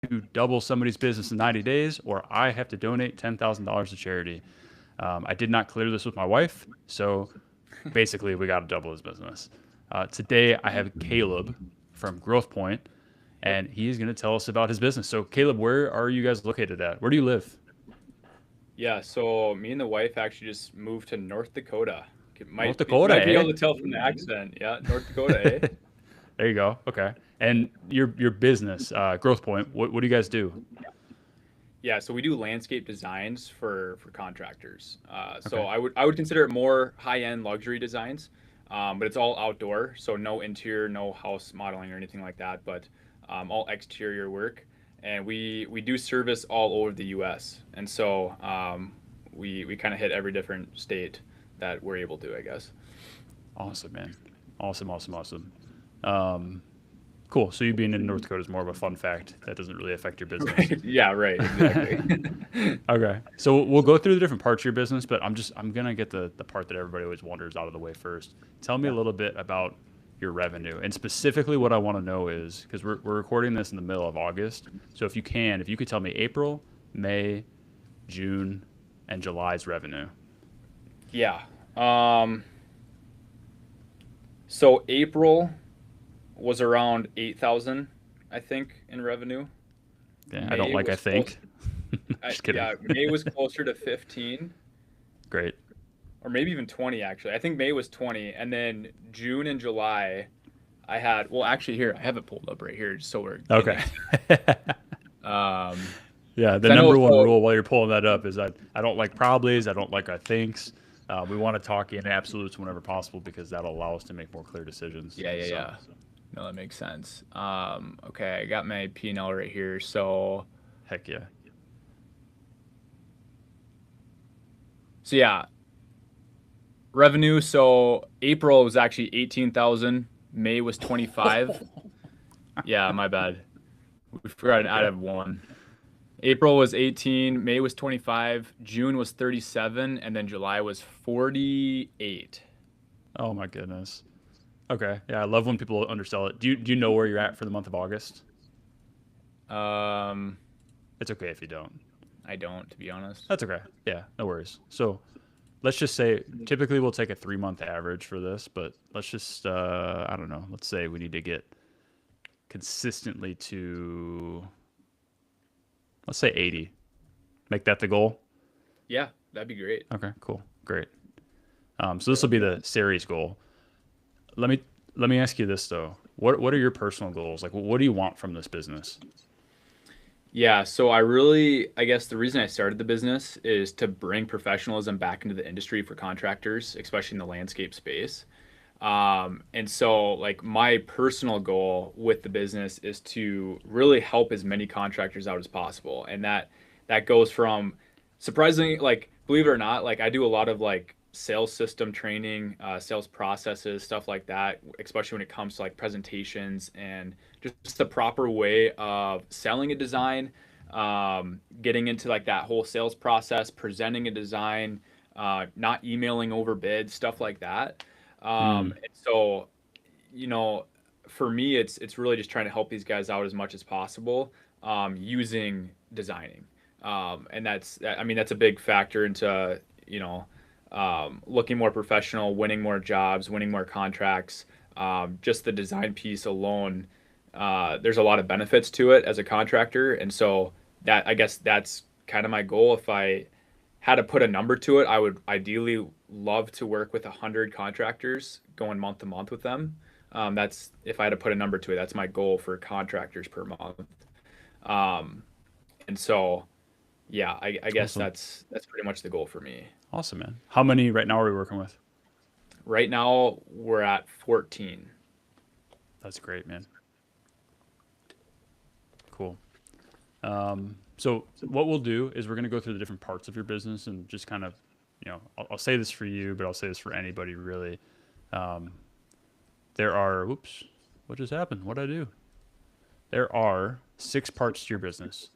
to double somebody's business in 90 days, or I have to donate $10,000 to charity. I did not clear this with my wife, so basically we got to double his business. Today I have Caleb from Growth Point, Yep. and he's going to tell us about his business. So Caleb, where are you guys located at? Where do you live? Yeah, so me and the wife actually just moved to North Dakota. North Might be Dakota, able to tell from the accent. Yeah, North Dakota, eh? eh? There you go. Okay. And your business, Growth Point, what do you guys do? Yeah, so we do landscape designs for contractors. So Okay. I would consider it more high-end luxury designs, but it's all outdoor, so no interior, no house modeling or anything like that, but all exterior work. And we do service all over the U.S. And so we kind of hit every different state that we're able to, I guess. Awesome, man. Awesome, awesome, awesome. Um, cool. So you being in North Dakota is more of a fun fact that doesn't really affect your business. Right. Yeah. Right. Exactly. Okay. So we'll go through the different parts of your business, but I'm gonna get the part that everybody always wonders out of the way first. Tell me a Yeah. little bit about your revenue. And specifically what I want to know is because we're recording this in the middle of August. So if you could tell me April, May, June, and July's revenue. Yeah. Um, so April was around 8,000, I think, in revenue. Yeah, I don't May like I was close. think. Just kidding. Yeah, May was closer to 15, Great. or maybe even 20 actually. I think May was 20, and then June and July, I had. Well, actually, here I have it pulled up right here, just so it Okay. makes sense. Yeah, the Because I know. number one So rule while you're pulling that up is I don't like probablys. I don't like I thinks. We want to talk in absolutes whenever possible because that'll allow us to make more clear decisions. yeah, yeah, So, yeah. No, that makes sense. Okay, I got my P&L right here. heck yeah. So yeah, revenue. So April was actually 18,000. May was 25. Yeah, my bad. We forgot an out Okay. of one. April was 18, May was 25, June was 37, and then July was 48. Oh my goodness. Okay. Yeah, I love when people undersell it. Do you know where you're at for the month of August? Um, It's okay if you don't. I don't, to be honest. That's okay. Yeah, no worries. So let's just say typically we'll take a 3 month average for this, but let's just I don't know. Let's say we need to get consistently to let's say 80. Make that the goal. Yeah, that'd be great. Okay, cool, great. So this will be the series goal. Let me let me ask you this though. What are your personal goals? Like, what do you want from this business? Yeah, so I guess the reason I started the business is to bring professionalism back into the industry for contractors, especially in the landscape space. And so, like, my personal goal with the business is to really help as many contractors out as possible. And that goes from surprisingly, like, believe it or not, like, I do a lot of like sales system training, sales processes, stuff like that, especially when it comes to like presentations and just the proper way of selling a design, getting into like that whole sales process, presenting a design, not emailing over bids, stuff like that. Hmm. And so, you know, for me, it's really just trying to help these guys out as much as possible using designing, and I mean, that's a big factor into you know looking more professional, winning more jobs, winning more contracts. Just the design piece alone, there's a lot of benefits to it as a contractor, and so that I guess that's kind of my goal. If I had to put a number to it, I would ideally love to work with 100 contractors going month to month with them. That's if I had to put a number to it. That's my goal for contractors per month. Um, and so, yeah, I guess Awesome. that's pretty much the goal for me. Awesome, man. How many right now are we working with? Right now, we're at 14. That's great, man. Cool. So what we'll do is we're going to go through the different parts of your business and just kind of, I'll say this for you, but I'll say this for anybody really. Um, there are, oops, what just happened? What did I do? There are 6 parts to your business.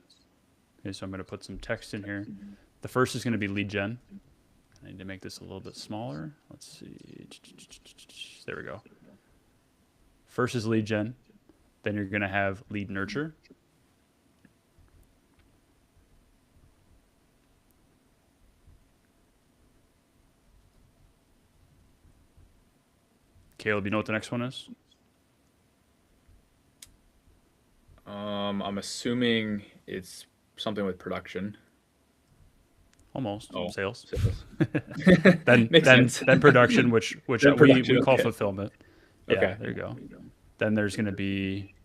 Okay, so I'm going to put some text in here. The first is going to be lead gen. I need to make this a little bit smaller. Let's see. There we go. First is lead gen. Then you're going to have lead nurture. Caleb, you know what the next one is? I'm assuming it's something with production. Almost. Oh, Sales. sales. Then Makes then sense. then production, which Then production, we call okay. fulfillment. Yeah, Okay. there you go. Then there's going to be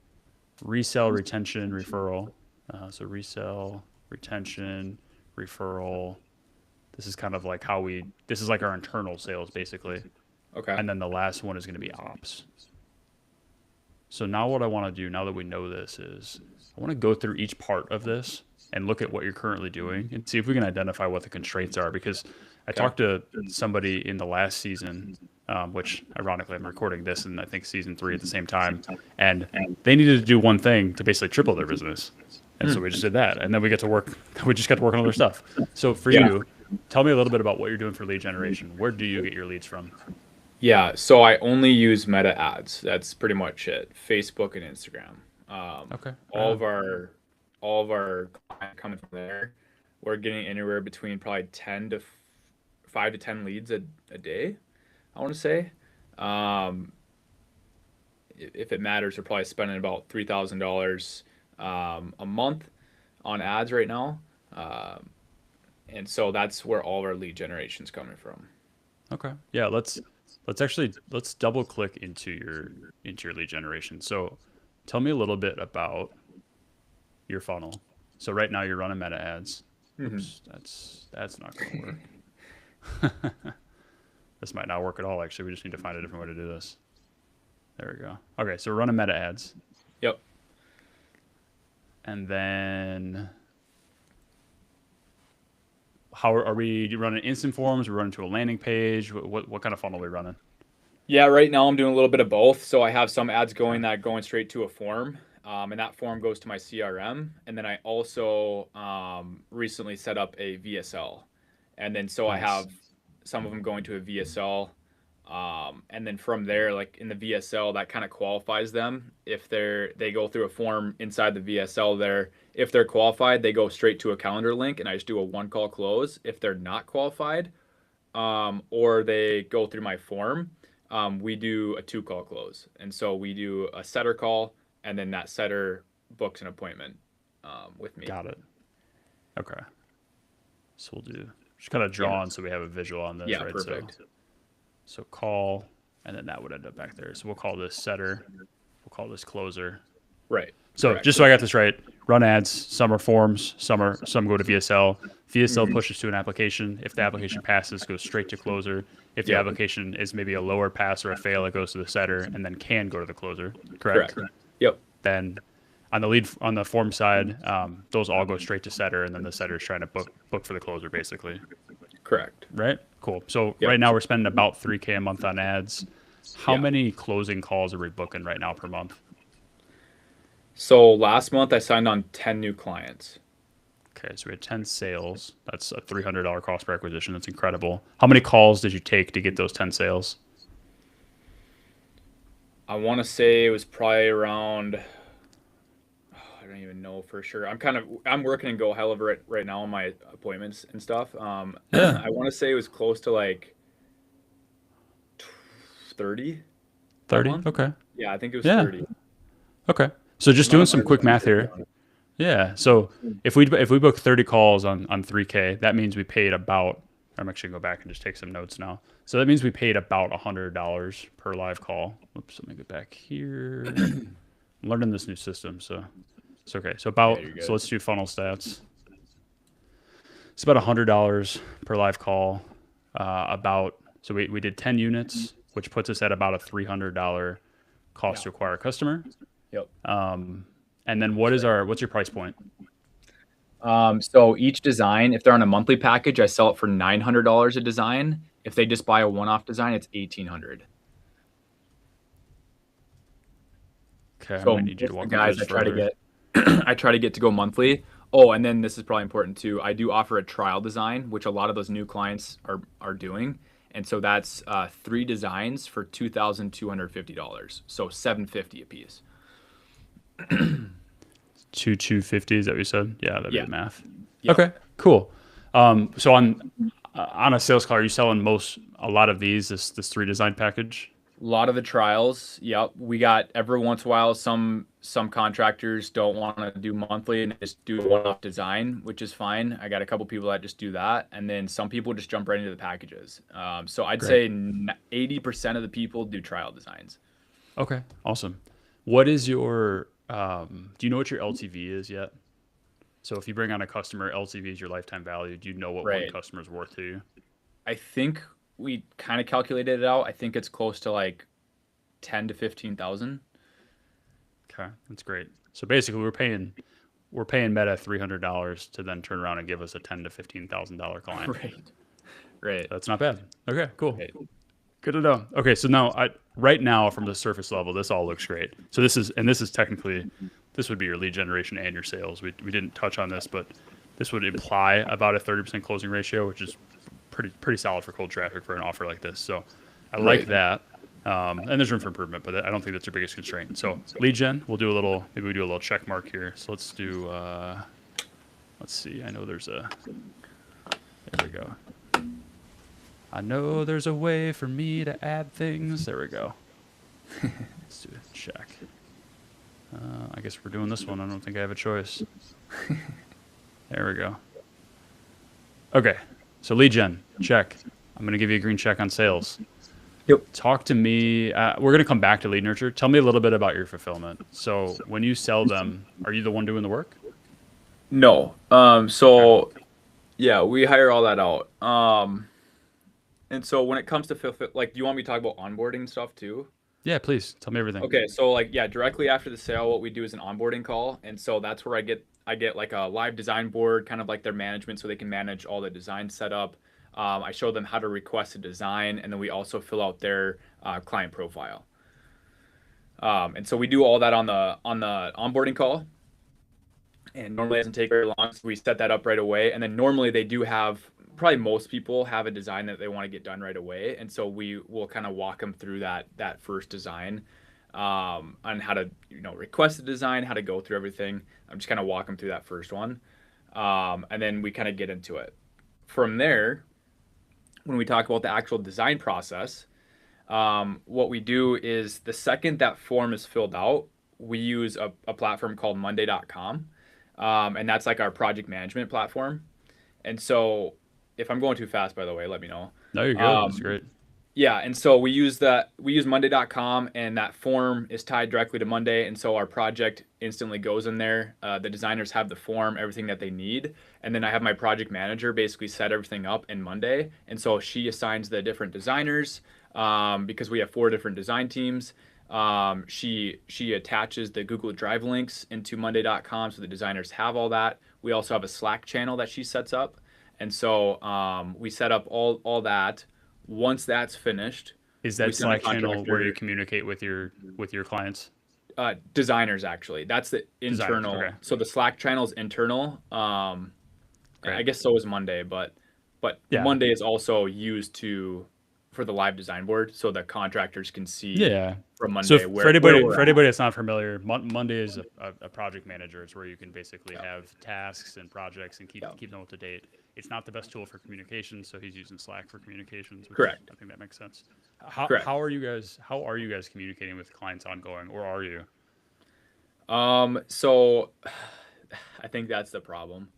resell, retention, referral. So resell, retention, referral. This is kind of like this is like our internal sales basically. Okay. And then the last one is going to be ops. So now what I want to do, now that we know this, is I want to go through each part of this and look at what you're currently doing and see if we can identify what the constraints are. Because I Okay. talked to somebody in the last season, which ironically I'm recording this in I think season 3 at the same time, and they needed to do one thing to basically triple their business. And so we just did that. And then we just got to work on other stuff. So for Yeah. you, tell me a little bit about what you're doing for lead generation. Where do you get your leads from? Yeah, so I only use Meta ads. That's pretty much it. Facebook and Instagram. Okay. All of our clients coming from there. We're getting anywhere between probably 5 to 10 leads a day, I want to say. If it matters, we're probably spending about $3,000 a month on ads right now. And so that's where all of our lead generation is coming from. Okay. Yeah, let's double click into your lead generation. So tell me a little bit about your funnel. So right now you're running Meta ads. Oops, that's not going to work. This might not work at all, actually. We just need to find a different way to do this. There we go. Okay, so we're running Meta ads. Yep. And then how are we running instant forms? We're running to a landing page. What kind of funnel are we running? Yeah, right now I'm doing a little bit of both. So I have some ads going straight to a form, and that form goes to my CRM. And then I also recently set up a VSL, and then so Nice. I have some of them going to a VSL, and then from there, like in the VSL, that kind of qualifies them. If they go through a form inside the VSL there, if they're qualified, they go straight to a calendar link, and I just do a one call close. If they're not qualified, or they go through my form, we do a 2-call close. And so we do a setter call, and then that setter books an appointment with me. Got it. Okay. So we'll do just kind of drawn so we have a visual on this, Yeah, right? perfect. So call, and then that would end up back there. So we'll call this setter. We'll call this closer. Right. So Correct. just so I got this right, run ads, some are forms, some go to VSL. VSL pushes to an application. If the application passes, it goes straight to closer. If the application is maybe a lower pass or a fail, it goes to the setter and then can go to the closer. Correct? Yep. Then on the form side, those all go straight to setter, and then the setter is trying to book for the closer, basically. Correct. Right? Cool. So Yep. right now we're spending about $3,000 a month on ads. How Yeah. many closing calls are we booking right now per month? So last month I signed on 10 new clients. Okay, so we had 10 sales. That's a $300 cost per acquisition. That's incredible. How many calls did you take to get those 10 sales? I want to say it was probably around, I don't even know for sure. I'm working in Go Hell of it right now on my appointments and stuff. I want to say it was close to like 30. 30? month? Okay. Yeah, I think it was Yeah. 30. Okay. So just doing some quick math here. Yeah. So if we book 30 calls on 3K, that means we paid about, I'm actually going to go back and just take some notes now. So that means we paid about $100 per live call. Oops, let me get back here. I'm learning this new system, so it's okay. So so let's do funnel stats. It's about $100 per live call. So we did 10 units, which puts us at about a $300 cost to acquire a customer. Yep. And then what's your price point? So each design, if they're on a monthly package, I sell it for $900 a design. If they just buy a one-off design, it's $1,800. Okay, So I might need you to walk me through guys, this I try to further. get, I try to get to go monthly. Oh, and then this is probably important too. I do offer a trial design, which a lot of those new clients are doing, and so that's 3 designs for $2,250. So $750 a piece. 250, is that what you said? Yeah, that'd be the math. Yep. Okay, cool. So on a sales call, are you selling a lot of this 3 design package? A lot of the trials, yep. We got every once in a while some contractors don't want to do monthly and just do one-off design, which is fine. I got a couple people that just do that, and then some people just jump right into the packages. So I'd Great. say 80% of the people do trial designs. Okay. Awesome. What is your do you know what your LTV is yet? So if you bring on a customer, LTV is your lifetime value. Do you know what one Right. customer is worth to you? I think we kind of calculated it out. I think it's close to like 10 to 15,000. Okay, that's great. So basically, we're paying Meta $300 to then turn around and give us a $10,000 to $15,000 client. Right. Right. That's not bad. Okay, cool. Right. Good to know. Okay, so now right now from the surface level, this all looks great. So this is technically this would be your lead generation and your sales. We didn't touch on this, but this would imply about a 30% closing ratio, which is pretty solid for cold traffic for an offer like this. So I like Right. that. And there's room for improvement, but I don't think that's your biggest constraint. So lead gen, maybe we do a little check mark here. So let's see. There we go. I know there's a way for me to add things. There we go. Let's do a check. I guess we're doing this one. I don't think I have a choice. There we go. Okay. So lead gen, check. I'm going to give you a green check on sales. Yep. Talk to me. We're going to come back to lead nurture. Tell me a little bit about your fulfillment. So when you sell them, are you the one doing the work? No. Okay. So yeah, we hire all that out. And so when it comes to fulfill, like, do you want me to talk about onboarding stuff too? Yeah, please tell me everything. Okay, so like yeah, directly after the sale, what we do is an onboarding call, and so that's where I get like a live design board, kind of like their management, so they can manage all the design setup. I show them how to request a design, and then we also fill out their client profile. And so we do all that on the onboarding call, and normally it doesn't take very long. So we set that up right away, and then normally they do have probably most people have a design that they want to get done right away, and so we will kind of walk them through that first design, on how to request the design, how to go through everything. I'm just kind of walk them through that first one, and then we kind of get into it. From there, when we talk about the actual design process, what we do is the second that form is filled out, we use a platform called Monday.com, and that's like our project management platform. And so, if I'm going too fast, by the way, let me know. No, you're good. That's Um, great. yeah, and so we use Monday.com, and that form is tied directly to Monday, and so our project instantly goes in there. The designers have the form, everything that they need, and then I have my project manager basically set everything up in Monday, and so she assigns the different designers, because we have 4 different design teams. She attaches the Google Drive links into Monday.com, so the designers have all that. We also have a Slack channel that she sets up, and so we set up all that. Once that's finished, Is we that send the Slack channel where you contractor, communicate with your clients? designers actually. That's the Designers. internal. Okay. So the Slack channel is internal. I Great. guess so is Monday, but Yeah. Monday is also used for the live design board, so the contractors can see Yeah. from So Monday for where anybody we're for at. anybody that's not familiar, Monday is a project manager. It's where you can basically Yeah. have tasks and projects and keep Yeah. keep them up to date. It's not the best tool for communication, so he's using Slack for communications, which Correct. I think that makes sense. How Correct. how are you guys how are you guys communicating with clients ongoing, or are you? So I think that's the problem.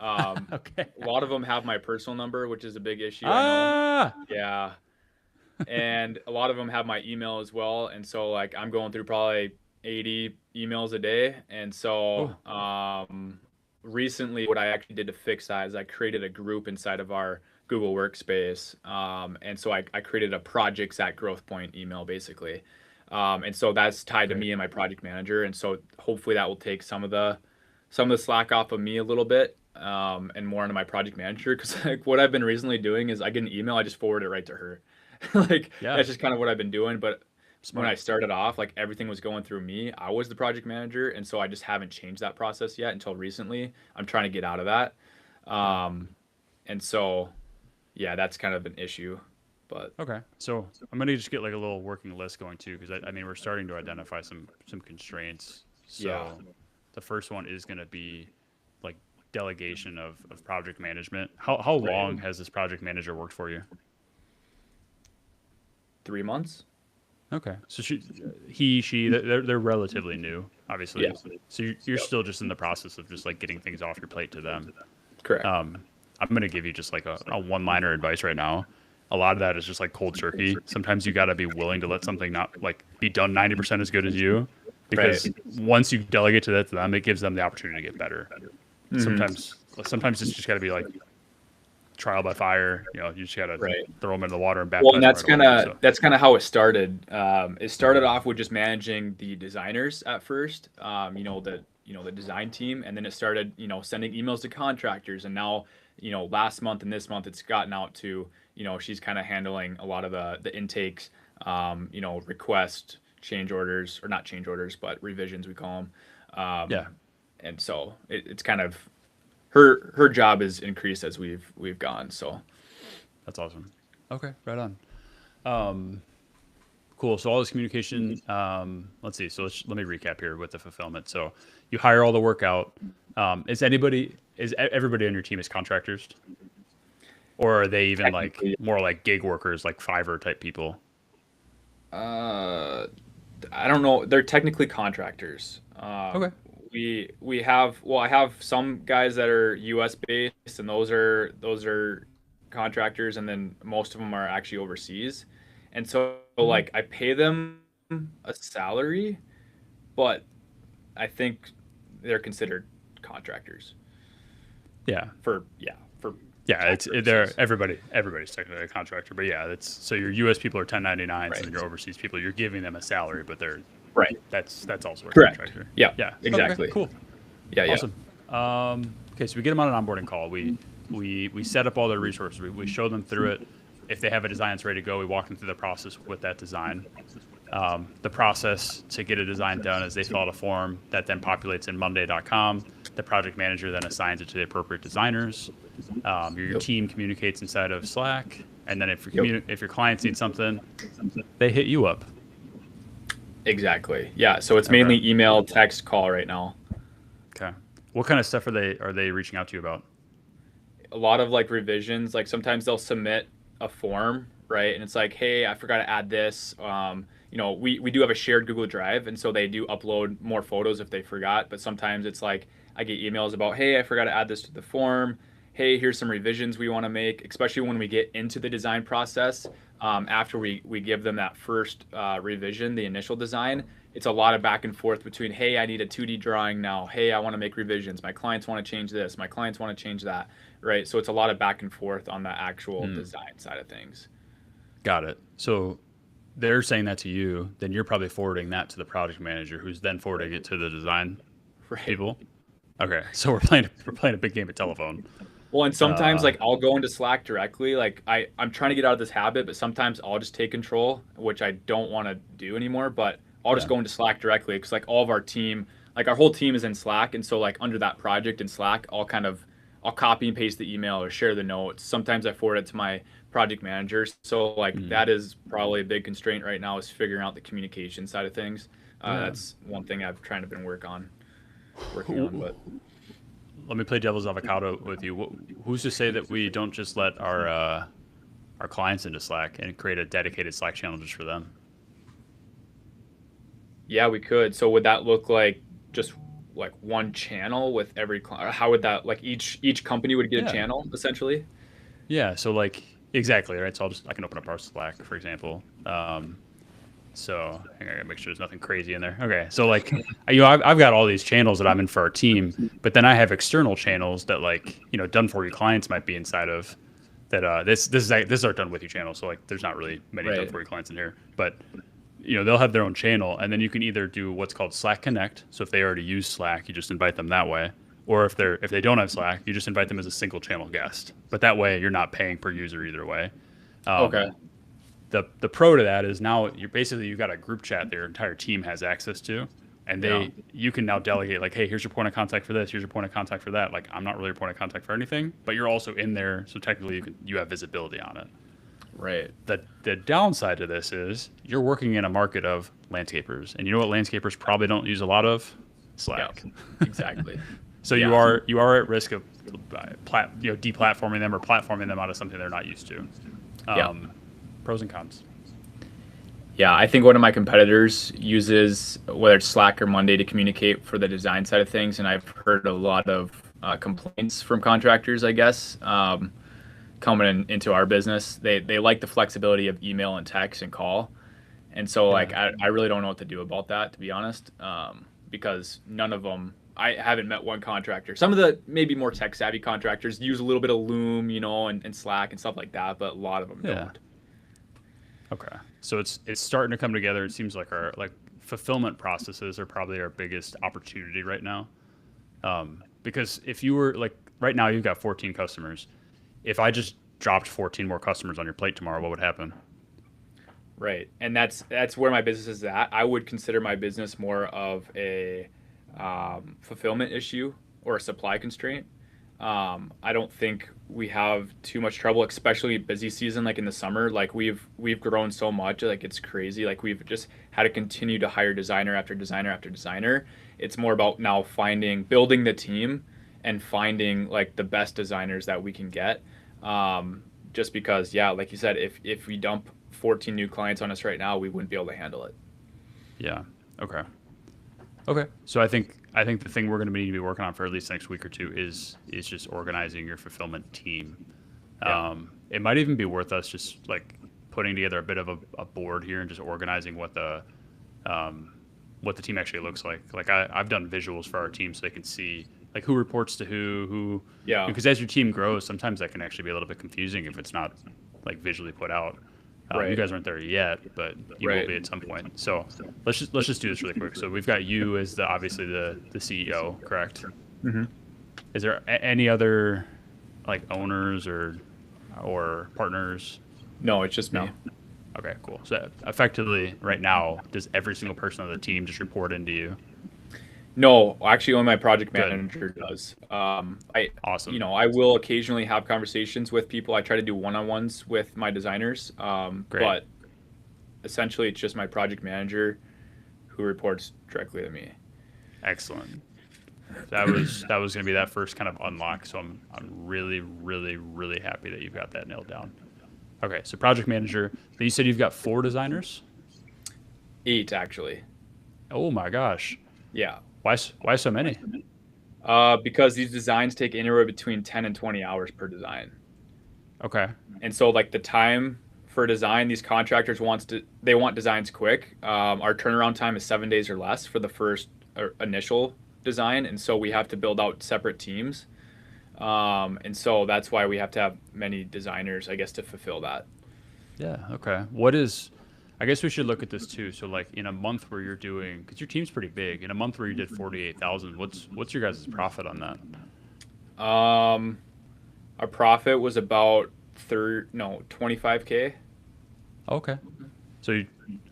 Okay. A lot of them have my personal number, which is a big issue, I know. Ah. Yeah. And a lot of them have my email as well, and so like I'm going through probably 80 emails a day, and so Oh, recently what I actually did to fix that is I created a group inside of our Google Workspace, and so I created a projects at Growth Point email basically, and so that's tied to great. me and my project manager, and so hopefully that will take some of the slack off of me a little bit, and more into my project manager, because like what I've been recently doing is I get an email, I just forward it right to her. Like Yeah. that's just kind of what I've been doing. But when I Smart. started off, like everything was going through me. I was the project manager, and so I just haven't changed that process yet until recently. I'm trying to get out of that. Yeah. Um, and so yeah, that's kind of an issue. But Okay. So I'm gonna just get like a little working list going too, because I mean we're starting to identify some constraints. yeah, So the first one is gonna be like delegation of project management. How right. long has this project manager worked for you? 3 months. Okay. So she, they're relatively new, Yeah. obviously. So you're still just in the process of just like getting things off your plate to them. Correct. I'm going to give you just like a one-liner advice right now. A lot of that is just like cold turkey. Sometimes you got to be willing to let something not like be done 90% as good as you, Right. because once you delegate to that to them, it gives them the opportunity to get better. Hmm. Sometimes it's just got to be like trial by fire. You know, you just got to Right. throw them in the water and Well, and baptize them right away. So, that's kind of how it started. It started off with just managing the designers at first. The design team, and then it started sending emails to contractors, and now last month and this month it's gotten out to she's kind of handling a lot of the intakes, request change orders, or not change orders but revisions we call them. yeah, And so it's kind of her job is increased as we've gone. So that's awesome. Okay, right on. Cool. So all this communication. Let's see. So let me recap here with the fulfillment. So you hire all the work out. Is everybody on your team is contractors, or are they even like technically, more like gig workers, like Fiverr type people? uh, I don't know. They're technically contractors. Okay. We have, well, I have some guys that are U.S. based, and those are contractors, and then most of them are actually overseas. And so Mhm. like I pay them a salary, but I think they're considered contractors Yeah. for Yeah. tax They're purposes. everybody's technically a contractor, but yeah, that's so your U.S. people are 1099s, and then Right. your overseas people you're giving them a salary, but Right. that's also a Correct. contractor. Yeah. Yeah. Okay. Exactly. Cool. Yeah. Yeah. Awesome. Okay, so we get them on an onboarding call. We set up all their resources. We show them through it. If they have a design that's ready to go, we walk them through the process with that design. The process to get a design done is they fill out a form that then populates in Monday.com. The project manager then assigns it to the appropriate designers. Your Yep. team communicates inside of Slack, and then Yep. if your clients need something, they hit you up. Exactly. Yeah. So it's Okay. mainly email, text, call right now. Okay. What kind of stuff are they reaching out to you about? A lot of like revisions. Like sometimes they'll submit a form, right? And it's like, hey, I forgot to add this. We do have a shared Google Drive, and so they do upload more photos if they forgot. But sometimes it's like I get emails about, hey, I forgot to add this to the form. Hey, here's some revisions we want to make, especially when we get into the design process. After we give them that first revision, the initial design, it's a lot of back and forth between, hey, I need a 2D drawing now. Hey, I want to make revisions. My clients want to change this. My clients want to change that. Right. So it's a lot of back and forth on the actual Hmm. design side of things. Got it. So they're saying that to you, then you're probably forwarding that to the project manager, who's then forwarding it to the design Right. people. Okay, so we're playing a big game of telephone. Well, and sometimes Uh, like I'll go into Slack directly. Like I'm trying to get out of this habit, but sometimes I'll just take control, which I don't want to do anymore. But I'll just yeah. go into Slack directly because like all of our team, like our whole team is in Slack, and so like under that project in Slack, I'll copy and paste the email or share the notes. Sometimes I forward it to my project managers. So like Mm, that is probably a big constraint right now is figuring out the communication side of things. yeah. That's one thing I've trying to been working on. Who- But Let me play devil's avocado with you. Who's to say that we don't just let our clients into Slack and create a dedicated Slack channel just for them? yeah, we could. So would that look like just like one channel with every client? How would that like each company would get a Yeah. channel essentially? Yeah. So like exactly right. So I can open up our Slack, for example. So hang on, I gotta make sure there's nothing crazy in there. Okay, so like, I've got all these channels that I'm in for our team, but then I have external channels that like, done for you clients might be inside of. That this is our done with you channel. So like, there's not really many done Right. for you clients in here, but they'll have their own channel, and then you can either do what's called Slack Connect. So if they already use Slack, you just invite them that way, or if they don't have Slack, you just invite them as a single channel guest. But that way, you're not paying per user either way. Um, Okay. the pro to that is now you've got a group chat that your entire team has access to, and Yeah. you can now delegate like, hey, here's your point of contact for this, here's your point of contact for that. Like, I'm not really your point of contact for anything, but you're also in there, so technically you have visibility on it. Right. The downside to this is you're working in a market of landscapers, and you know what landscapers probably don't use a lot of? Yeah. Slack. Exactly. So Yeah. you are at risk of deplatforming them or platforming them out of something they're not used to. Yeah. Pros and cons. Yeah, I think one of my competitors uses whether it's Slack or Monday to communicate for the design side of things, and I've heard a lot of complaints from contractors, I guess, coming into our business. They like the flexibility of email and text and call, and so Yeah. like I really don't know what to do about that, to be honest, because none of them. I haven't met one contractor. Some of the maybe more tech savvy contractors use a little bit of Loom, and Slack and stuff like that, but a lot of them Yeah. don't. Okay. So it's starting to come together. It seems like our like fulfillment processes are probably our biggest opportunity right now. Because if you were like right now you've got 14 customers. If I just dropped 14 more customers on your plate tomorrow, what would happen? Right, and that's where my business is at. I would consider my business more of a fulfillment issue or a supply constraint. I don't think we have too much trouble, especially busy season like in the summer. Like we've grown so much, like it's crazy. Like we've just had to continue to hire designer after designer after designer. It's more about now building the team and finding like the best designers that we can get. Just because, yeah, like you said, if we dump 14 new clients on us right now, we wouldn't be able to handle it. Yeah. Okay. Okay. So I think the thing we're going to need to be working on for at least the next week or two is just organizing your fulfillment team. Yeah. It might even be worth us just like putting together a bit of a board here and just organizing what the team actually looks like. Like I've done visuals for our team so they can see like who reports to who, Yeah. because as your team grows, sometimes that can actually be a little bit confusing if it's not like visually put out. You Right. guys aren't there yet, but you will Right. be at some point. So let's just do this really quick. So we've got you as obviously the CEO, correct? Hmm. Is there any other like owners or partners? No, it's just me. No. Okay, cool. So effectively, right now, does every single person on the team just report into you? No, actually, only my project Good. manager does. I Awesome. I will occasionally have conversations with people. I try to do one-on-ones with my designers, Great. but essentially, it's just my project manager who reports directly to me. Excellent. That was going to be that first kind of unlock. So I'm really really really happy that you've got that nailed down. Okay, so project manager. Then you said you've got 4 designers. 8, actually. Oh my gosh, Yeah. why so many? Because these designs take anywhere between 10 and 20 hours per design. Okay, And so like the time for design, these contractors they want designs quick. Our turnaround time is 7 days or less for the first initial design, and so we have to build out separate teams. And so that's why we have to have many designers, I guess, to fulfill that. yeah, okay. What is? I guess we should look at this too. So like in a month where you're doing, because your team's pretty big, in a month where you did 48,000, what's your guys' profit on that? Um, our profit was about 25K. Okay, so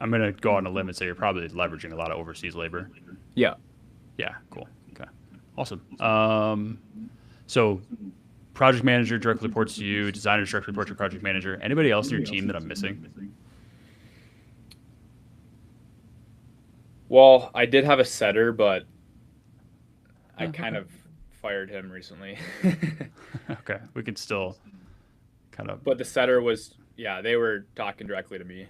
I'm gonna go on a limb and say you're probably leveraging a lot of overseas labor. Yeah. Yeah, cool. Okay, awesome. So project manager directly reports to you, designer directly reports to project manager. Anybody else in your team that I'm missing? Well, I did have a setter, but I Okay. kind of fired him recently. Okay, we could still kind of. But the setter was, yeah, they were talking directly to me.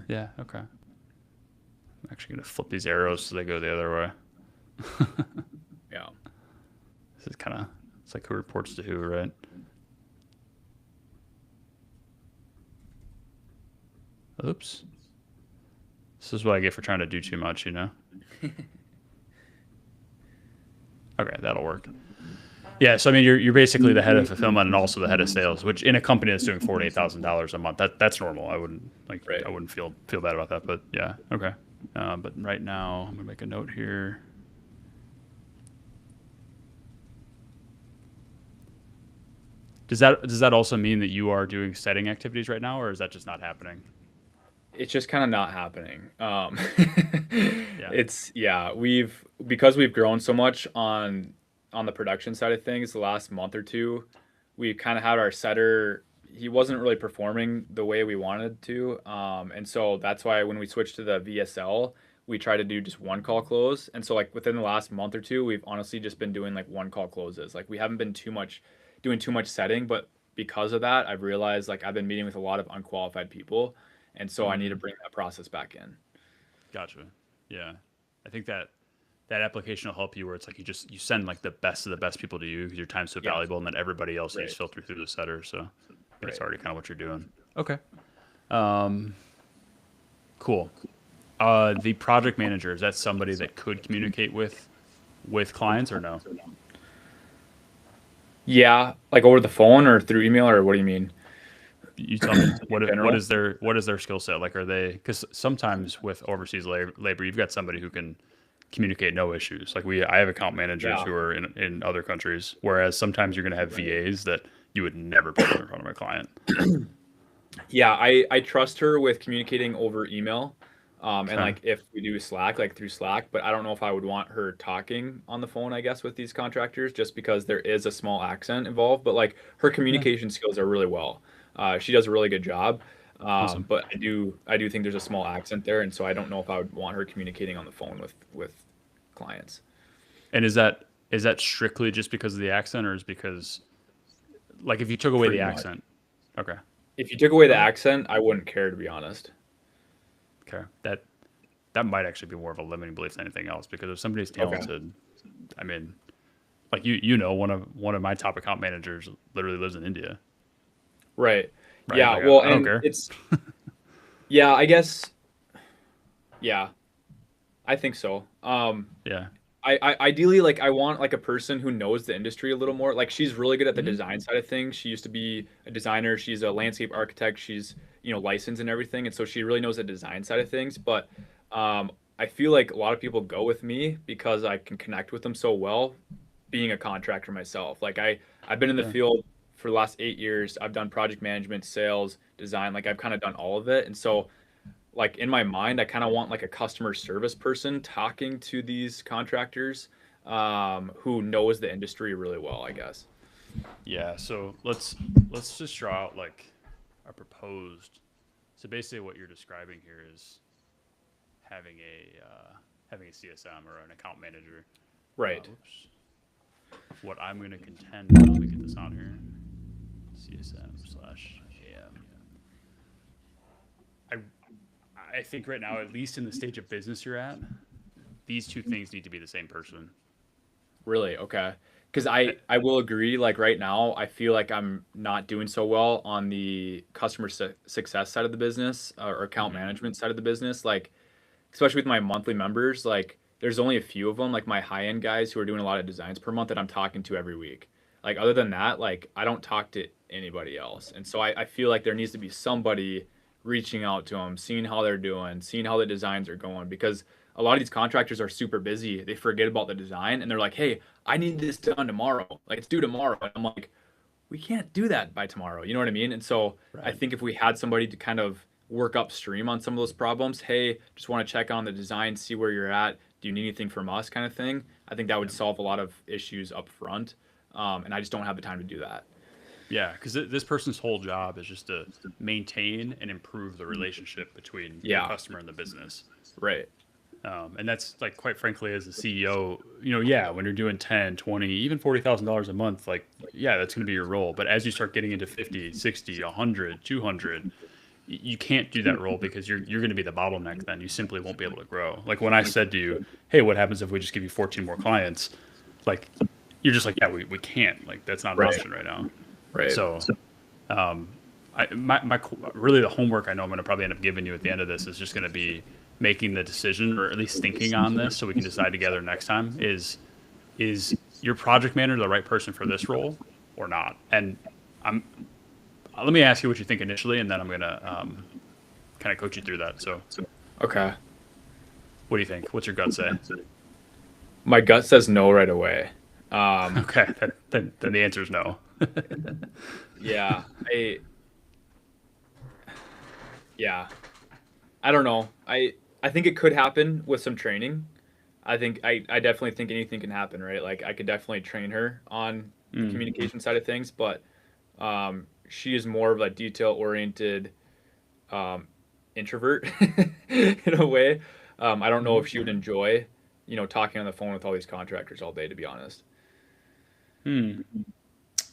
Yeah, okay. I'm actually gonna flip these arrows so they go the other way. Yeah. This is kind of it's like who reports to who, right? Oops. This is what I get for trying to do too much, you know? Okay, that'll work. Yeah, so I mean, you're basically the head of fulfillment and also the head of sales, which in a company that's doing $48,000 a month, that's normal. Right. I wouldn't feel bad about that, but yeah, okay. But right now, I'm gonna make a note here. Does that also mean that you are doing setting activities right now, or is that just not happening? It's just kind of not happening. Yeah, Yeah, because we've grown so much on the production side of things the last month or two, we kind of had our setter. He wasn't really performing the way we wanted to, and so that's why when we switched to the VSL, we tried to do just one call close. And so like within the last month or two, we've honestly just been doing like one call closes. Like we haven't been doing too much setting, but because of that, I've realized like I've been meeting with a lot of unqualified people, And so I need to bring that process back in. Gotcha. Yeah. I think that application will help you where it's like you send like the best of the best people to you because your time's so Yeah. valuable, and then everybody else you Right. just filter through the setter. So it's Right. already kind of what you're doing. Okay. Cool. The project manager, is that somebody that could communicate with clients or no? Yeah. Like over the phone or through email, or what do you mean? You tell me. In What general? is their skill set? Like, are they? Because sometimes with overseas labor, you've got somebody who can communicate no issues. Like I have account managers Yeah. who are in other countries, whereas sometimes you're going to have VAs that you would never put in front of a client. Yeah, I trust her with communicating over email. And Okay. like if we do Slack, like through Slack, but I don't know if I would want her talking on the phone, I guess, with these contractors, just because there is a small accent involved. But like her Yeah. communication skills are really well. She does a really good job. Awesome. But I do think there's a small accent there, and so I don't know if I would want her communicating on the phone with clients. And is that strictly just because of the accent, or is because like if you took away the Pretty much. accent? Okay. If you took away the Okay. accent, I wouldn't care, to be honest. Okay. That might actually be more of a limiting belief than anything else because if somebody's Okay. talented, I mean, like one of my top account managers literally lives in India, Right. right? Yeah. Like Well, I don't and care. it's yeah, I guess yeah, I think so. Yeah. I ideally like I want like a person who knows the industry a little more. Like she's really good at the Hmm. design side of things. She used to be a designer. She's a landscape architect. She's licensed and everything, and so she really knows the design side of things. But I feel like a lot of people go with me because I can connect with them so well, being a contractor myself. Like I've been in the Yeah. field for the last 8 years. I've done project management, sales, design. Like I've kind of done all of it, and so like in my mind, I kind of want like a customer service person talking to these contractors who knows the industry really well, I guess. Yeah. So let's just draw out like a proposed. So basically, what you're describing here is having a CSM or an account manager. Right. Whoops. What I'm going to contend. Let me get this on here. CSM/AM. I think right now, at least in the stage of business you're at, these two things need to be the same person. Really? Okay. Because I will agree. Like right now, I feel like I'm not doing so well on the customer success side of the business or account Mm-hmm. management side of the business. Like especially with my monthly members, like there's only a few of them, like my high end guys who are doing a lot of designs per month that I'm talking to every week. Like other than that, like I don't talk to anybody else. And so I feel like there needs to be somebody reaching out to them, seeing how they're doing, seeing how the designs are going, because a lot of these contractors are super busy. They forget about the design and they're like, hey, I need this done tomorrow. Like it's due tomorrow. And I'm like, we can't do that by tomorrow. You know what I mean? And so I Right. think if we had somebody to kind of work upstream on some of those problems, hey, just want to check on the design, see where you're at. Do you need anything from us, kind of thing? I think that would Yeah. solve a lot of issues up front. And I just don't have the time to do that. Yeah, because this person's whole job is just to maintain and improve the relationship between the Yeah, customer and the business. right. And that's like, quite frankly, as a CEO, yeah, when you're doing 10, 20, even $40,000 a month, like, yeah, that's going to be your role. But as you start getting into 50, 60, 100, 200, you can't do that role because you're going to be the bottleneck. Then you simply won't be able to grow. Like when I said to you, hey, what happens if we just give you 14 more clients? Like, you're just like, yeah, we can't. Like, that's not an Right. option right now. Right. So, really the homework I know I'm going to probably end up giving you at the end of this is just going to be making the decision, or at least thinking on this, so we can decide together next time. Is your project manager the right person for this role or not? And I'm let me ask you what you think initially, and then I'm going to kind of coach you through that. So, Okay. what do you think? What's your gut say? My gut says no right away. Um, Okay, then the answer is no. yeah. Yeah. I don't know. I think it could happen with some training. I definitely think anything can happen, right? Like I could definitely train her on the Mm, communication side of things, but she is more of a detail oriented um, introvert in a way. I don't know mhm. if she would enjoy, talking on the phone with all these contractors all day, to be honest. Hmm.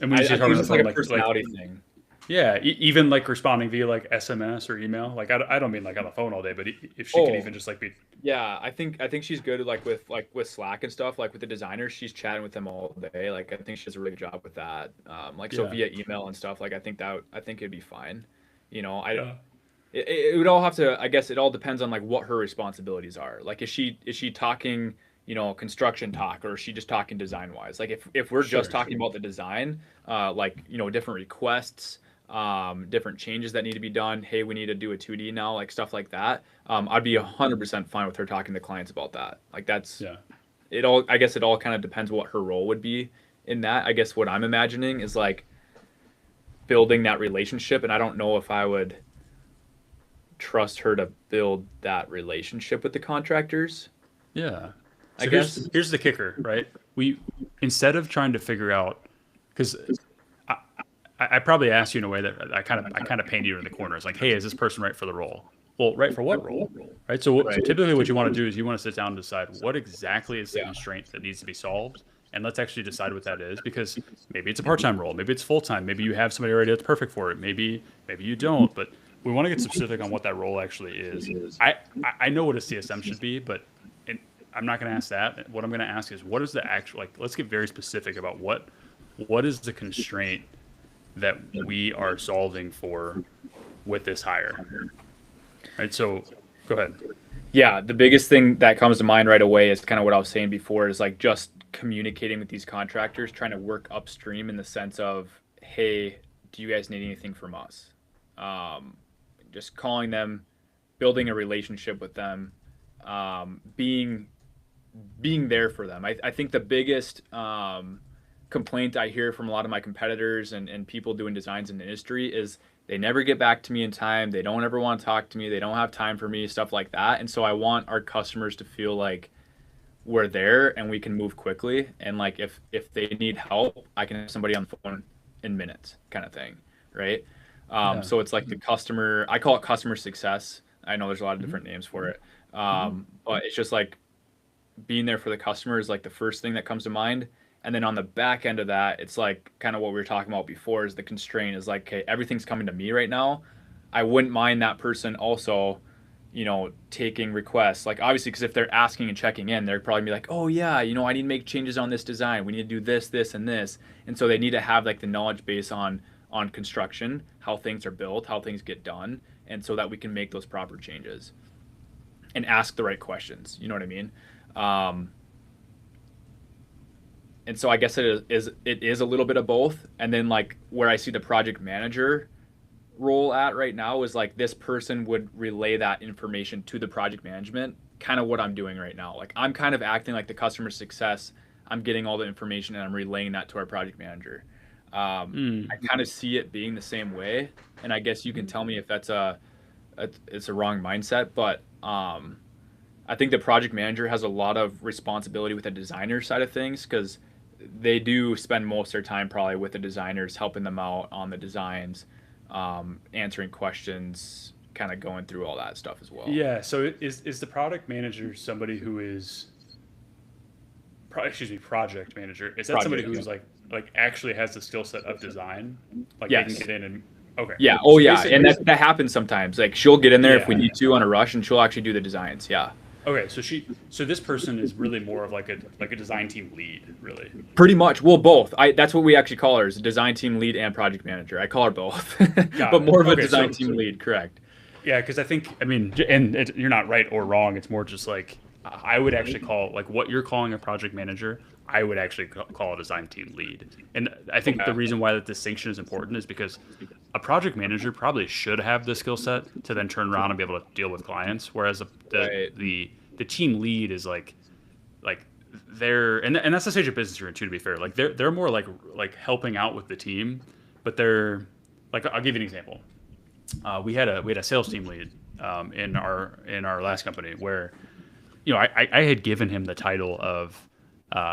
And when I, you I say think talking on it's the just like phone, a like personality thing. Yeah, even like responding via like SMS or email. Like I don't mean like on the phone all day, but if she could Oh, even just like be, yeah, I think she's good like with Slack and stuff. Like with the designers, she's chatting with them all day. Like I think she does a really good job with that. Like so yeah, via email and stuff. Like I think it'd be fine. You know, I yeah, it would all have to. I guess it all depends on like what her responsibilities are. Like is she talking construction talk, or is she just talking design wise? Like if we're just sure, talking about the design, like different requests, different changes that need to be done. Hey, we need to do a 2D now, like stuff like that. I'd be 100% fine with her talking to clients about that. Like that's yeah, it all. I guess it all kind of depends what her role would be in that. I guess what I'm imagining is like building that relationship, and I don't know if I would trust her to build that relationship with the contractors, yeah. I So guess. here's the kicker, right? We instead of trying to figure out, because I, I probably asked you in a way that I kind of painted you in the corner. It's like, hey, is this person right for the role? Well, right for what role? Right. So Right. typically, what you want to do is you want to sit down and decide what exactly is the Yeah. constraint that needs to be solved, and let's actually decide what that is. Because maybe it's a part-time role, maybe it's full-time, maybe you have somebody already that's perfect for it, maybe you don't. But we want to get specific on what that role actually is. I know what a CSM should be, but it, I'm not going to ask that. What I'm going to ask is what is the actual, like, let's get very specific about what is the constraint that we are solving for with this hire. Right. So go ahead. Yeah, the biggest thing that comes to mind right away is kind of what I was saying before is like just communicating with these contractors, trying to work upstream in the sense of, hey, do you guys need anything from us? Um, just calling them, building a relationship with them, being there for them. I think the biggest complaint I hear from a lot of my competitors and people doing designs in the industry is they never get back to me in time. They don't ever want to talk to me. They don't have time for me, stuff like that. And so I want our customers to feel like we're there and we can move quickly. And like if they need help, I can have somebody on the phone in minutes, kind of thing, right? Yeah. So it's like the customer. I call it customer success. I know there's a lot of Hmm. different names for it, but it's just like being there for the customer is like the first thing that comes to mind. And then on the back end of that, it's like kind of what we were talking about before is the constraint is like, okay, everything's coming to me right now. I wouldn't mind that person also, taking requests. Like obviously, because if they're asking and checking in, they're probably be like, oh yeah, I need to make changes on this design. We need to do this, this, and this. And so they need to have like the knowledge base on construction, how things are built, how things get done, and so that we can make those proper changes and ask the right questions. You know what I mean? Um, and so I guess it is a little bit of both. And then like where I see the project manager role at right now is like this person would relay that information to the project management, kind of what I'm doing right now. Like I'm kind of acting like the customer success. I'm getting all the information and I'm relaying that to our project manager. Mm. I kind of see it being the same way, and I guess you can tell me if it's a wrong mindset, but I think the project manager has a lot of responsibility with the designer side of things because they do spend most of their time probably with the designers, helping them out on the designs, answering questions, kind of going through all that stuff as well. Yeah. So is the product manager somebody who is, excuse me, project manager? Is that somebody Project. who's like actually has the skill set of design? Like they can Yes. get in and okay. Yeah. Oh So yeah. And basically, that happens sometimes. Like she'll get in there if we yeah. need to on a rush, and she'll actually do the designs. Yeah. Okay. So this person is really more of like a design team lead, really. Pretty much. Well, both. That's what we actually call her, is a design team lead and project manager. I call her both, Got but it. more of a Okay. design So team lead. Correct. yeah, because I mean, you're not right or wrong. It's more just like I would actually call like what you're calling a project manager. I would actually call a design team lead. And I think the Okay. reason why that distinction is important is because a project manager probably should have the skill set to then turn around and be able to deal with clients, whereas Right. the team lead is like they're and that's the stage of business you're in too. To be fair, like they're more like helping out with the team, but they're like I'll give you an example. We had a sales team lead in our last company where I had given him the title of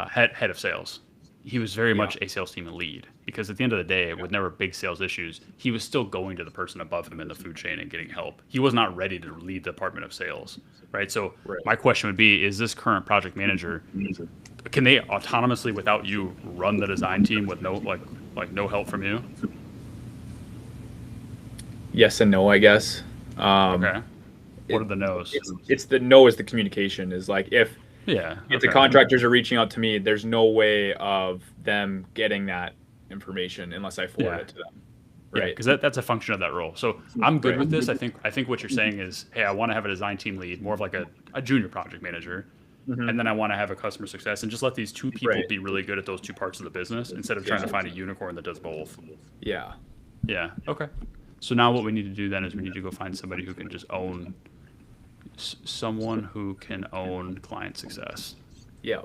head of sales. He was very Yeah. much a sales team lead because at the end of the day, with never big sales issues, he was still going to the person above him in the food chain and getting help. He was not ready to lead the department of sales, right? So Right. my question would be: is this current project manager, can they autonomously without you run the design team with no no help from you? yes and no, I guess. Okay. What It, are the no's? it's the no is the communication is like Yeah. if the Okay. contractors are reaching out to me, there's no way of them getting that information unless I forward Yeah. it to them. Yeah, Right. because that's a function of that role. So I'm good Right. with this. I think what you're saying is, hey, I want to have a design team lead, more of like a junior project manager, Hmm. and then I want to have a customer success, and just let these two people Right. be really good at those two parts of the business instead of trying Yeah. to find a unicorn that does both. Yeah. Yeah. Okay. So now what we need to do then is we need to go find somebody who can just own someone who can own client success, Yeah.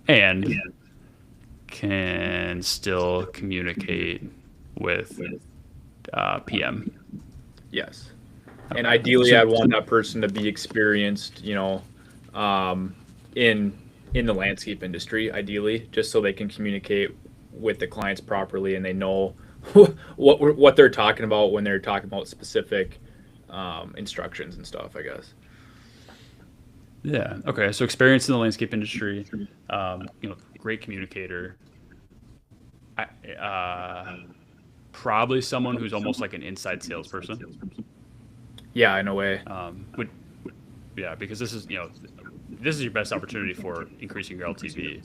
and can still communicate with PM. Yes. And Okay. ideally, So I'd want that person to be experienced, um, in the landscape industry, ideally, just so they can communicate with the clients properly and they know what they're talking about when they're talking about specific instructions and stuff. I guess. yeah. Okay. So experience in the landscape industry, great communicator. Probably someone who's almost like an inside salesperson. Yeah, in a way. Would Yeah, because this is your best opportunity for increasing your LTV.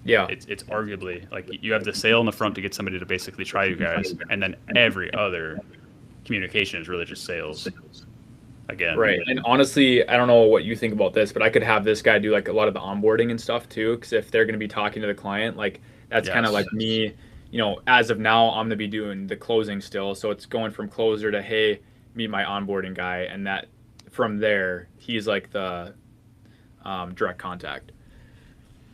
Yeah. It's arguably like you have the sale in the front to get somebody to basically try you guys, and then every other communication is really just sales. Again, Right. And honestly, I don't know what you think about this, but I could have this guy do like a lot of the onboarding and stuff too. Because if they're going to be talking to the client, like that's kind of yes, like me, as of now, I'm going to be doing the closing still. So it's going from closer to, hey, meet my onboarding guy. And that from there, he's like the direct contact.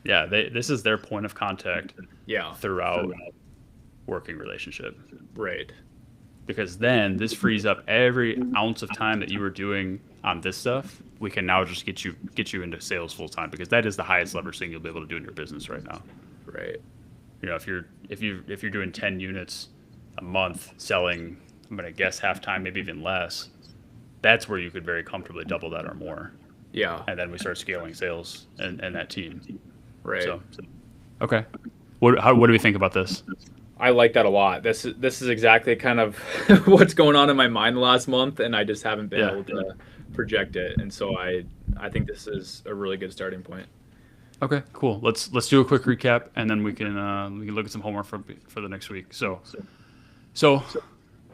yeah, this is their point of contact Yeah. throughout working relationship. Right. Because then this frees up every ounce of time that you were doing on this stuff. We can now just get you into sales full time, because that is the highest leverage thing you'll be able to do in your business right now. Right. If you're doing 10 units a month selling, I'm gonna guess half time, maybe even less. That's where you could very comfortably double that or more. Yeah. And then we start scaling sales and that team. Right. So okay, what do we think about this? I like that a lot. This is exactly kind of what's going on in my mind the last month, and I just haven't been Yeah. able to project it. And so I think this is a really good starting point. Okay, cool. Let's do a quick recap, and then we can look at some homework for the next week. So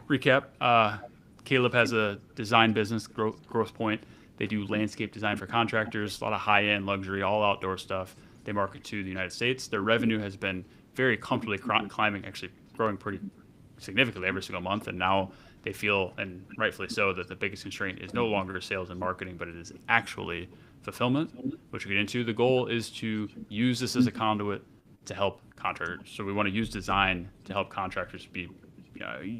recap. Caleb has a design business, Growth Point. They do landscape design for contractors, a lot of high-end luxury, all outdoor stuff. They market to the United States. Their revenue has been very comfortably climbing, actually growing pretty significantly every single month. And now they feel, and rightfully so, that the biggest constraint is no longer sales and marketing, but it is actually fulfillment, which we get into. The goal is to use this as a conduit to help contractors. So we want to use design to help contractors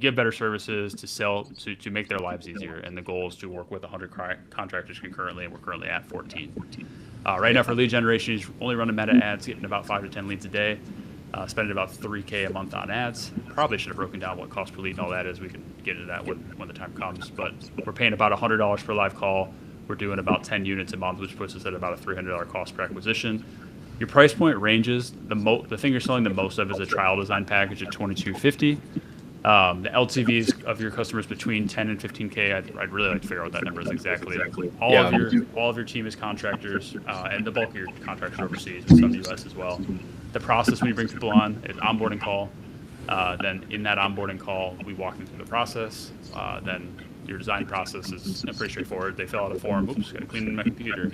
give better services, to sell, to make their lives easier. And the goal is to work with 100 contractors concurrently, and we're currently at 14. Right now for lead generation, he's only running meta ads, getting about 5 to 10 leads a day, spending about $3K a month on ads. Probably should have broken down what cost per lead and all that is. We can get into that when the time comes. But we're paying about $100 per live call. We're doing about 10 units a month, which puts us at about a $300 cost per acquisition. Your price point ranges. The thing you're selling the most of is a trial design package at $22.50. The LTVs of your customers between 10 and 15K. I'd really like to figure out what that number is exactly. All of your team is contractors, and the bulk of your contractors overseas, and some US as well. The process when you bring people on is onboarding call. Then in that onboarding call, we walk them through the process. Then your design process is pretty straightforward. They fill out a form. Oops, got to clean my computer.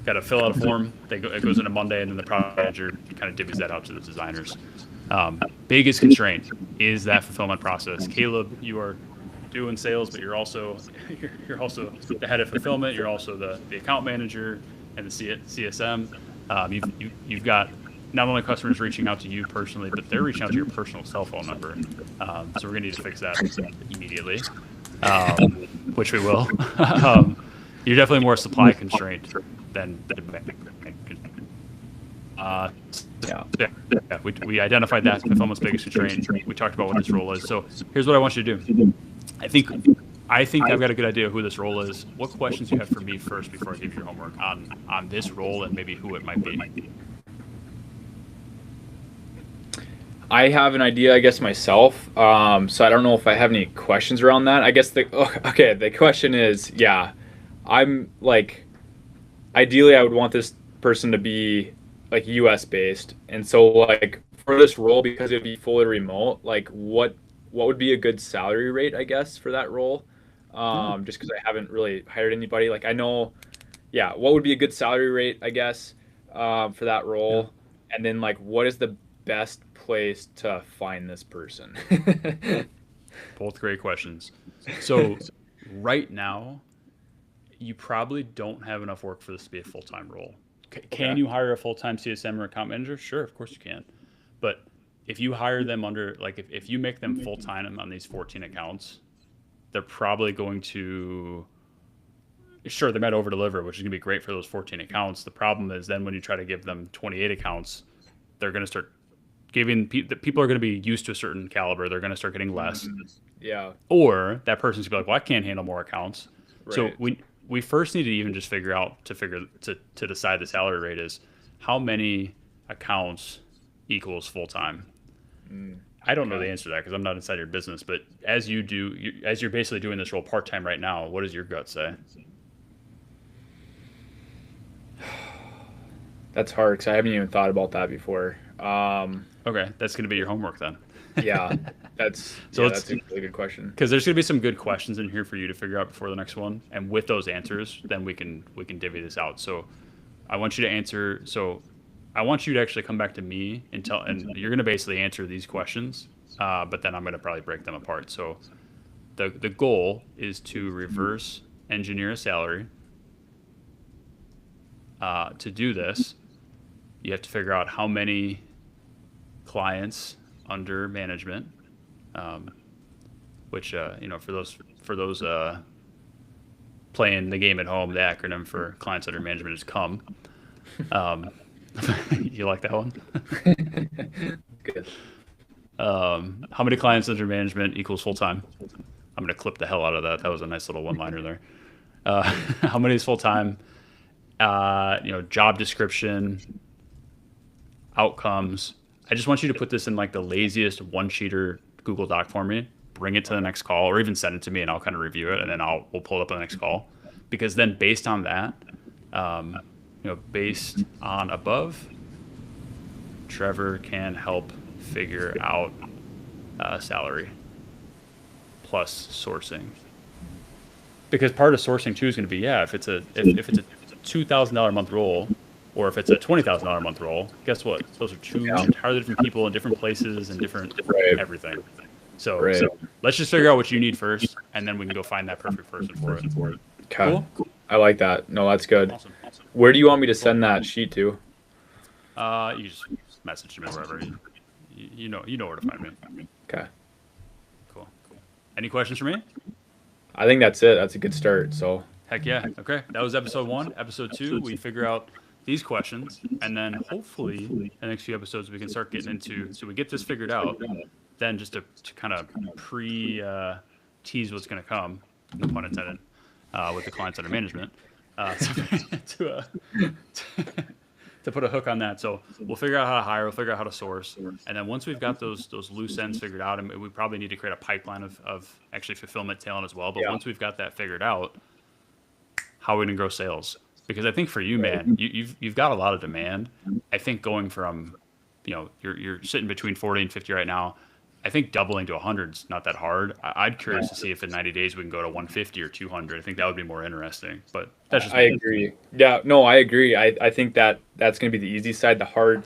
Got to fill out a form. It goes into Monday, and then the project manager kind of divvies that out to the designers. Biggest constraint is that fulfillment process. Caleb, you are doing sales, but you're also the head of fulfillment. You're also the account manager and the CSM. You've got not only customers reaching out to you personally, but they're reaching out to your personal cell phone number. So we're gonna need to fix that immediately, which we will. You're definitely more supply constrained than the demand. We identified that fulfillment's biggest constraint. We talked about what this role is. So here's what I want you to do. I think I've got a good idea of who this role is. What questions do you have for me first before I give you your homework on this role and maybe who it might be? I have an idea, I guess, myself. So I don't know if I have any questions around that. I guess okay, the question is, yeah, I'm like, ideally, I would want this person to be like US based, and so like for this role, because it'd be fully remote, like what would be a good salary rate, I guess, for that role? Yeah. Just because I haven't really hired anybody. Like I know, yeah, what would be a good salary rate, I guess, for that Yeah. role? And then like, what is the best place to find this person? Both great questions. So right now, you probably don't have enough work for this to be a full-time role. Okay. Can you hire a full-time CSM or account manager? Sure, of course you can. But if you hire them under, like if you make them full-time on these 14 accounts, they're probably going to, sure, they might over deliver, which is going to be great for those 14 accounts. The problem is then when you try to give them 28 accounts, they're going to start giving, the people are going to be used to a certain caliber. They're going to start getting less. Yeah. Or that person's going to be like, well, I can't handle more accounts. So Right. we first need to even just figure out to decide the salary rate is how many accounts equals full time. I don't know the Okay. answer to that because I'm not inside your business. But as as you're basically doing this role part time right now, what does your gut say? That's hard because I haven't even thought about that before. Okay, that's going to be your homework then. Yeah, So let's, that's a really good question. because there's going to be some good questions in here for you to figure out before the next one, and with those answers, then we can divvy this out. So I want you to answer. So I want you to actually come back to me and and you're going to basically answer these questions, but then I'm going to probably break them apart. So the goal is to reverse engineer a salary. To do this, you have to figure out how many clients under management, um, which for those playing the game at home, the acronym for clients under management is COME. Um, you like that one? Good. How many clients under management equals full time? I'm gonna clip the hell out of that. That was a nice little one liner there. Uh, how many is full time? Job description, outcomes. I just want you to put this in like the laziest one sheeter Google Doc for me. Bring it to the next call, or even send it to me, and I'll kind of review it, and then we'll pull it up on the next call. Because then, based on that, um, based on above, Trevor can help figure out salary plus sourcing. Because part of sourcing too is going to be, yeah, if it's a $2,000 a month role, or if it's a $20,000 a month role, guess what? Those are two Yeah. entirely different people in different places and different Right. everything. So Right. let's just figure out what you need first, and then we can go find that perfect person for it. Okay. Cool. I like that. No, that's good. Awesome. Where do you want me to send that sheet to? You just message me wherever. You know where to find me. Okay. Cool. Any questions for me? I think that's it. That's a good start. So, Heck yeah. Okay. That was episode 1. Episode 2, we figure out these questions, and then hopefully in the next few episodes we can start getting into, so we get this figured out, then just to kind of tease what's going to come, no pun intended, with the clients under management, to to put a hook on that. So we'll figure out how to hire, we'll figure out how to source, and then once we've got those loose ends figured out, and we probably need to create a pipeline of actually fulfillment talent as well. But Yeah. once we've got that figured out, how are we gonna grow sales? Because I think for you, man, you've got a lot of demand. I think going from, you're sitting between 40 and 50 right now. I think doubling to 100 is not that hard. I'd curious to see if in 90 days we can go to 150 or 200. I think that would be more interesting. But that's just I me. agree. Yeah, no, I agree. I think that's going to be the easy side. The hard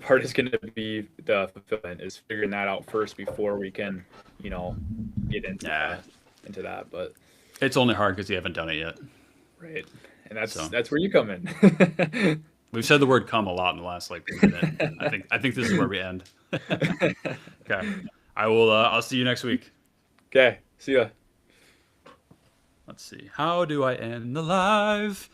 part is going to be the fulfillment, is figuring that out first before we can, get into Yeah. into that. But It's only hard because you haven't done it yet. right, and that's So. that's where you come in. We've said the word "come" a lot in the last minute. I think this is where we end. Okay. I will. I'll see you next week. Okay, see ya. Let's see. How do I end the live?